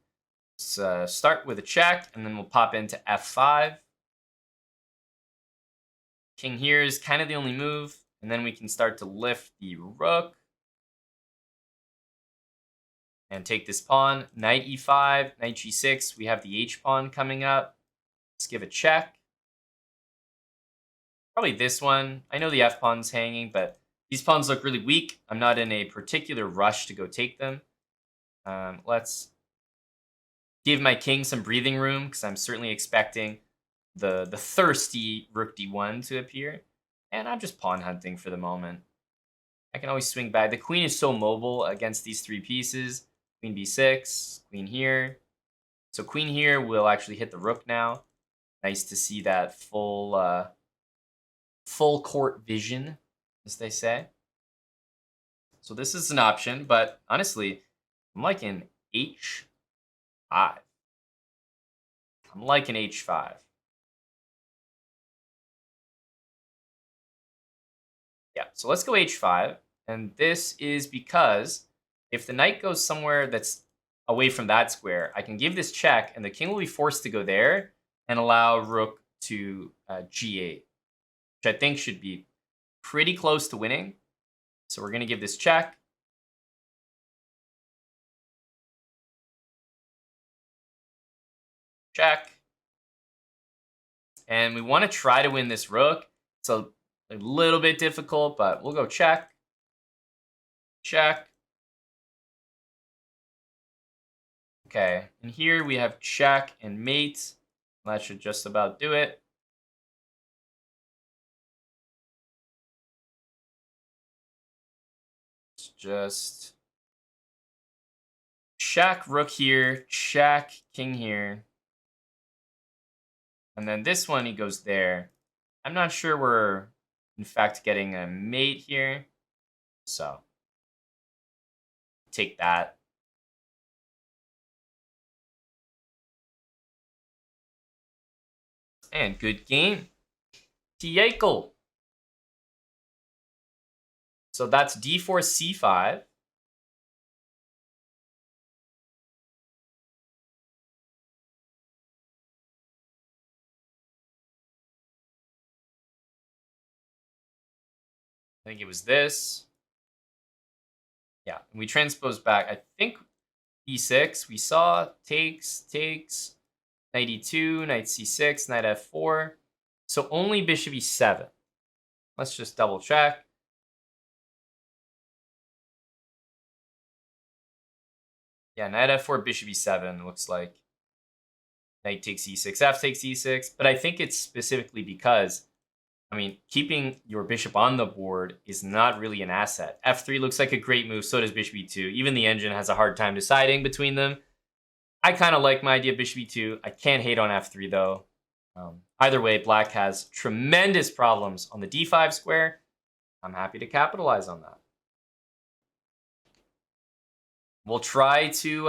Let's start with a check, and then we'll pop into f5. King here is kind of the only move, and then we can start to lift the rook. and take this pawn. Knight e5, knight g6. We have the h-pawn coming up. Let's give a check. Probably this one. I know the f-pawn's hanging, but these pawns look really weak. I'm not in a particular rush to go take them. Let's give my king some breathing room, because I'm certainly expecting the thirsty rook d1 to appear. And I'm just pawn hunting for the moment. I can always swing back. The queen is so mobile against these three pieces. Queen b6, queen here. So queen here will actually hit the rook now. Nice to see that full court vision, as they say. So this is an option, but honestly, I'm liking h5. I'm liking h5. Yeah, so let's go h5. And this is because if the knight goes somewhere that's away from that square, I can give this check, and the king will be forced to go there and allow rook to g8, which I think should be pretty close to winning. So we're going to give this check. Check. And we want to try to win this rook. It's a little bit difficult, but we'll go check. Check. Okay, and here we have check and mate. That should just about do it. It's just check rook here, check king here. And then this one, he goes there. I'm not sure we're, in fact, getting a mate here. So, take that. And good game. Tieko. So that's d4, c5. I think it was this. Yeah, and we transpose back. I think e6. We saw takes, knight e2, knight c6, knight f4. So only bishop e7. Let's just double check. Yeah, knight f4, bishop e7 looks like. Knight takes e6, f takes e6. But I think it's specifically because, I mean, keeping your bishop on the board is not really an asset. f3 looks like a great move, so does bishop e2. Even the engine has a hard time deciding between them. I kind of like my idea of bishop e2. I can't hate on f3, though. Either way, black has tremendous problems on the d5 square. I'm happy to capitalize on that. We'll try to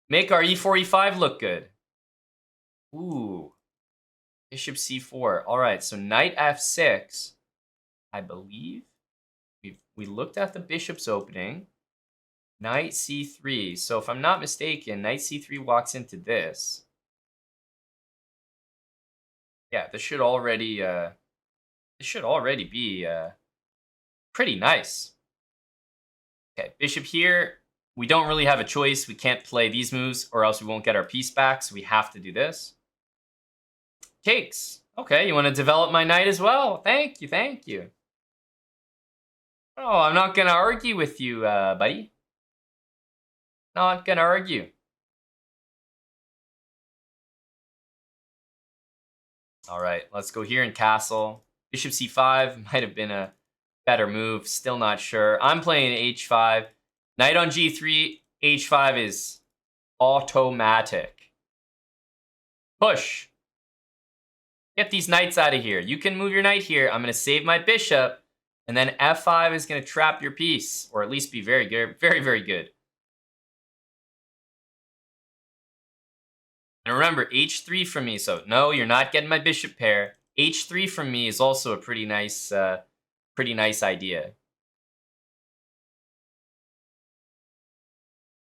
make our e4, e5 look good. Ooh. Bishop c4. All right, so knight f6, I believe. We looked at the bishop's opening. Knight c3. So if I'm not mistaken, knight c3 walks into this. Yeah, this should already be pretty nice. Okay, bishop here. We don't really have a choice. We can't play these moves or else we won't get our piece back, so we have to do this. Takes. Okay, you want to develop my knight as well? Thank you, thank you. Oh, I'm not going to argue with you, buddy. Not going to argue. All right, let's go here in castle. Bishop c5 might have been a better move. Still not sure. I'm playing h5. Knight on g3. h5 is automatic. Push. Get these knights out of here. You can move your knight here. I'm going to save my bishop. And then f5 is going to trap your piece. Or at least be very good. Very, very good. And remember, h3 from me. So, no, you're not getting my bishop pair. h3 from me is also a pretty nice idea.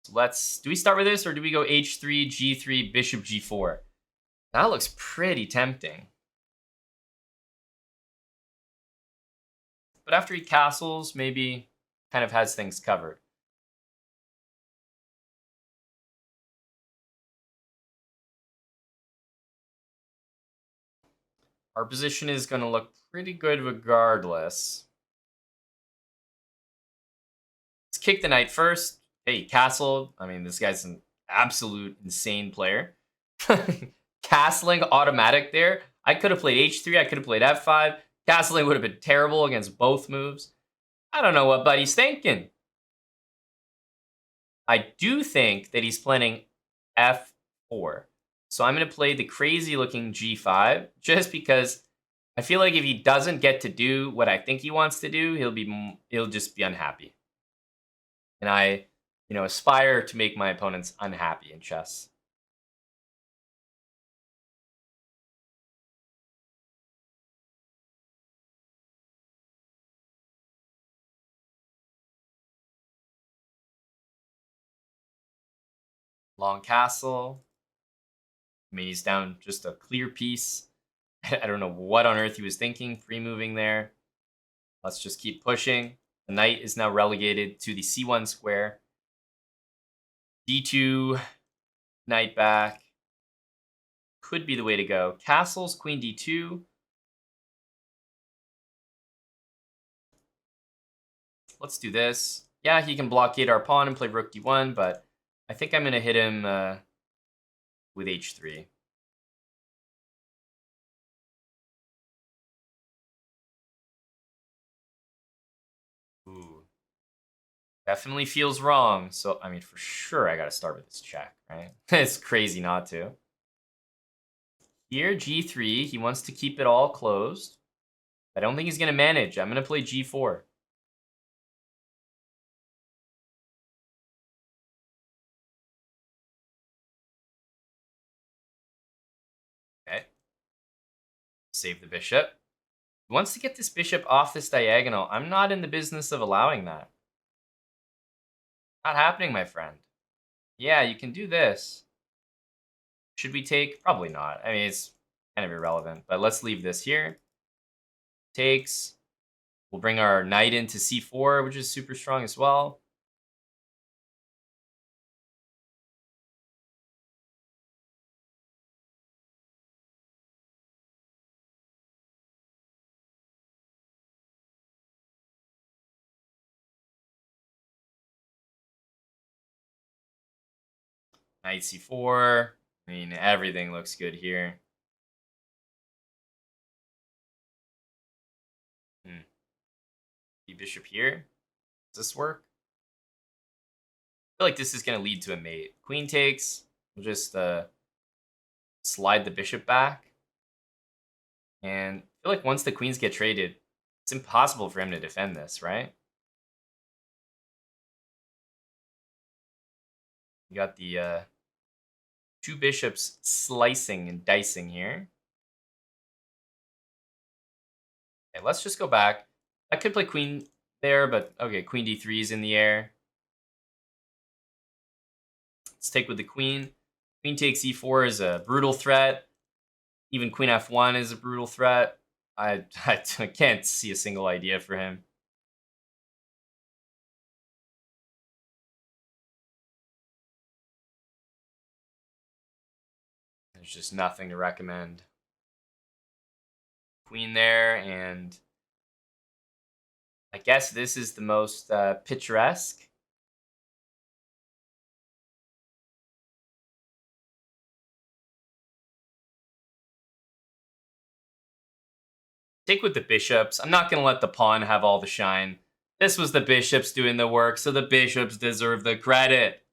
So do we start with this or do we go h3, g3, bishop g4? That looks pretty tempting. But after he castles, maybe kind of has things covered. Our position is going to look pretty good regardless. Let's kick the knight first. Hey, castle. I mean, this guy's an absolute insane player. Castling automatic there. I could have played h3. I could have played f5. Castling would have been terrible against both moves. I don't know what Buddy's thinking. I do think that he's planning f4. So I'm going to play the crazy looking g5 just because I feel like if he doesn't get to do what I think he wants to do, he'll just be unhappy. And I, aspire to make my opponents unhappy in chess. Long castle. I mean, he's down just a clear piece. I don't know what on earth he was thinking, free moving there. Let's just keep pushing. The knight is now relegated to the c1 square. d2, knight back. Could be the way to go. Castles, queen d2. Let's do this. Yeah, he can blockade our pawn and play rook d1, but I think I'm going to hit him with h3. Ooh. Definitely feels wrong. So, I mean, for sure, I got to start with this check, right? It's crazy not to. Here, g3. He wants to keep it all closed. I don't think he's going to manage. I'm going to play g4. Okay. Save the bishop. He wants to get this bishop off this diagonal. I'm not in the business of allowing that. Not happening, my friend. Yeah, you can do this. Should we take? Probably not. I mean, it's kind of irrelevant, but let's leave this here. Takes. We'll bring our knight into c4, which is super strong as well. Knight c4. I mean, everything looks good here. Bishop here. Does this work? I feel like this is going to lead to a mate. Queen takes. We'll just slide the bishop back. And I feel like once the queens get traded, it's impossible for him to defend this, right? You got the two bishops slicing and dicing here. Okay, let's just go back. I could play queen there, but okay, queen d3 is in the air. Let's take with the queen. Queen takes e4 is a brutal threat. Even queen f1 is a brutal threat. I can't see a single idea for him. There's just nothing to recommend. Queen there, and I guess this is the most picturesque. Take with the bishops. I'm not going to let the pawn have all the shine. This was the bishops doing the work, so the bishops deserve the credit.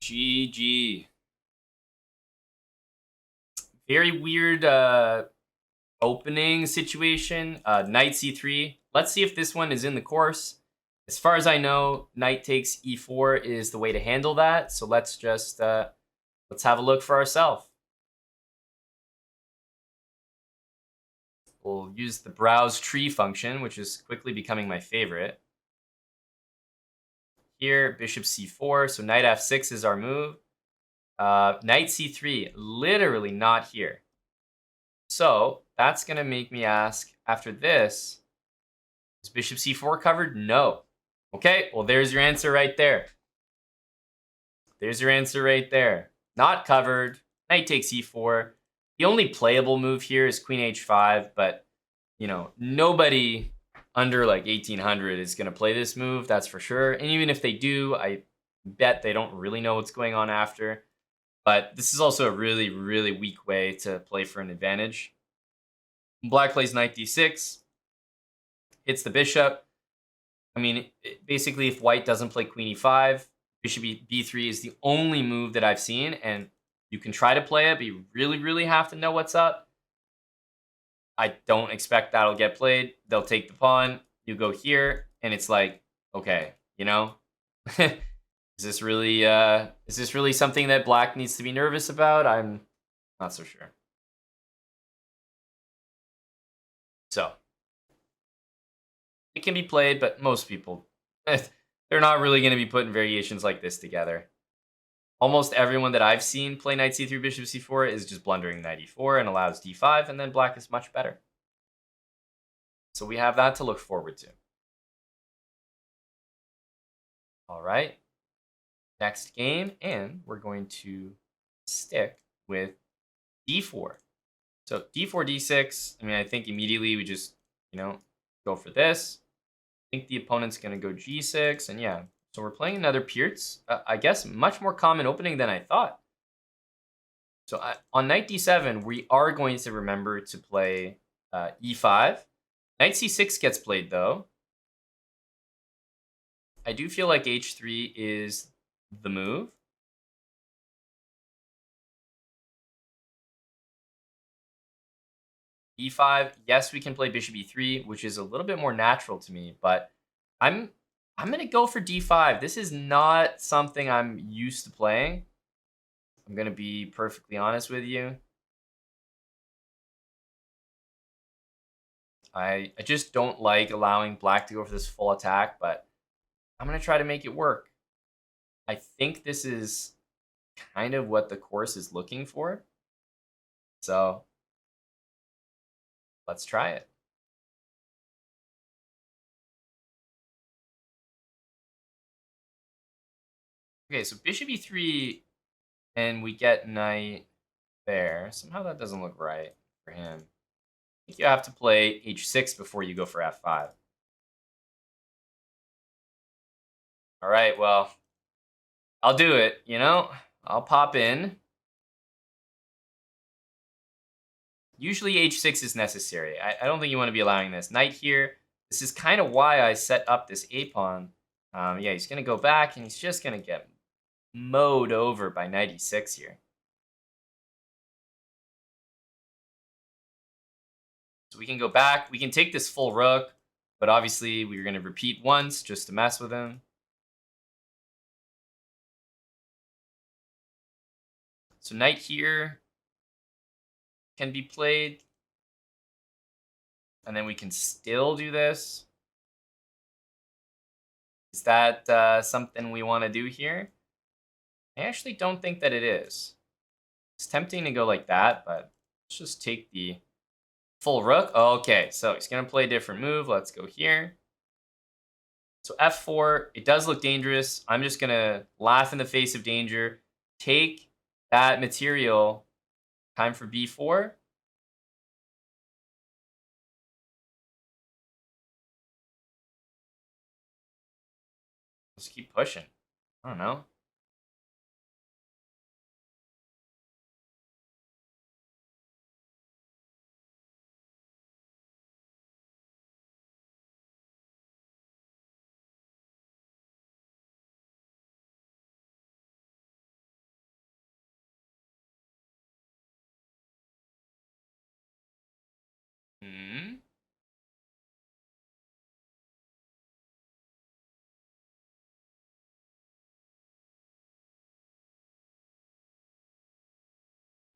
GG. Very weird opening situation. Knight c3. Let's see if this one is in the course. As far as I know, knight takes e4 is the way to handle that. So let's just let's have a look for ourselves. We'll use the browse tree function, which is quickly becoming my favorite. Here, bishop c4. So knight f6 is our move. Knight c3, literally not here. So that's going to make me ask, after this, Is bishop c4 covered? No. Okay, well, there's your answer right there. There's your answer right there. Not covered. Knight takes e4. The only playable move here is queen h5, but, you know, nobody under like 1800 is going to play this move, that's for sure. And even if they do, I bet they don't really know what's going on after. But this is also a really, really weak way to play for an advantage. Black plays knight d6, hits the bishop. I mean, basically, if white doesn't play queen e5, bishop b3 is the only move that I've seen, and you can try to play it, but you really, really have to know what's up. I don't expect that'll get played. They'll take the pawn, you go here, and it's like, okay, you know, is this really something that black needs to be nervous about? I'm not so sure. So it can be played, but most people, they're not really going to be putting variations like this together. Almost everyone that I've seen play knight c3, bishop c4 is just blundering knight e4 and allows d5, and then black is much better. So we have that to look forward to. All right. Next game, and we're going to stick with d4. So d4, d6, I mean, I think immediately we just, you know, go for this. I think the opponent's going to go g6, and yeah. So we're playing another Pierce. I guess much more common opening than I thought. So on knight d7, we are going to remember to play e5. Knight c6 gets played, though. I do feel like h3 is the move. e5, yes, we can play bishop e3, which is a little bit more natural to me, but I'm going to go for d5. This is not something I'm used to playing. I'm going to be perfectly honest with you. I just don't like allowing black to go for this full attack, but I'm going to try to make it work. I think this is kind of what the course is looking for. So let's try it. Okay, so bishop e3, and we get knight there. Somehow that doesn't look right for him. I think you have to play h6 before you go for f5. All right, well, I'll do it, you know? I'll pop in. Usually h6 is necessary. I don't think you want to be allowing this. Knight here. This is kind of why I set up this a-pawn. Yeah, he's going to go back, and he's just going to get mowed over by knight e6 here. So we can go back. We can take this full rook, but obviously we're going to repeat once just to mess with him. So knight here can be played. And then we can still do this. Is that something we want to do here? I actually don't think that it is. It's tempting to go like that, but let's just take the full rook. Okay, so he's going to play a different move. Let's go here. So f4, it does look dangerous. I'm just going to laugh in the face of danger. Take that material. Time for b4. Let's keep pushing. I don't know.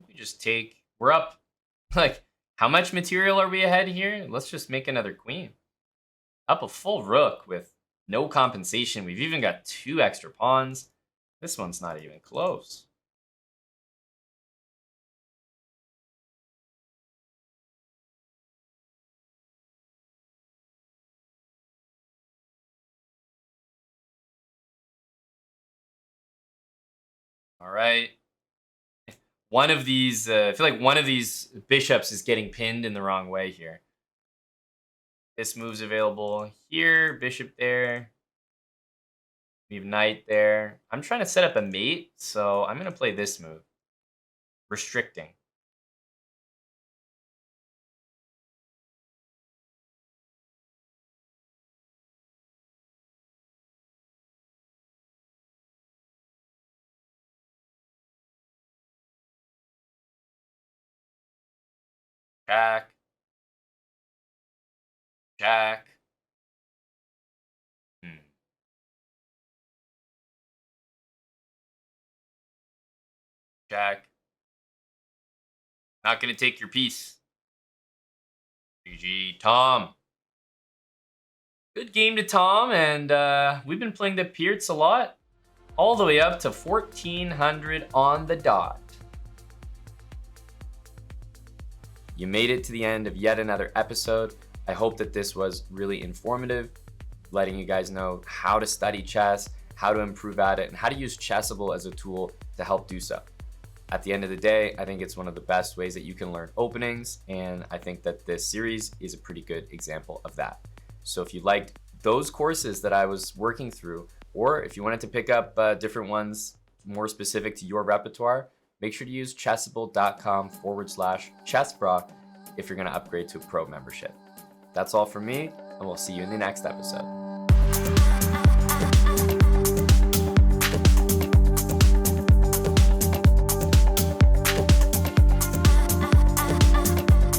We just take, we're up. Like, how much material are we ahead here? Let's just make another queen. Up a full rook with no compensation. We've even got 2 extra pawns. This one's not even close. All right. One of these, I feel like one of these bishops is getting pinned in the wrong way here. This move's available here, bishop there. We have knight there. I'm trying to set up a mate, so I'm going to play this move. Restricting. Jack. Jack. Jack. Not going to take your piece. GG, Tom. Good game to Tom, and we've been playing the Pierts a lot. All the way up to 1400 on the dot. You made it to the end of yet another episode. I hope that this was really informative, letting you guys know how to study chess, how to improve at it, and how to use Chessable as a tool to help do so. At the end of the day, I think it's one of the best ways that you can learn openings, and I think that this series is a pretty good example of that. So if you liked those courses that I was working through, or if you wanted to pick up different ones more specific to your repertoire, make sure to use chessable.com/chessbrah if you're going to upgrade to a pro membership. That's all from me, and we'll see you in the next episode.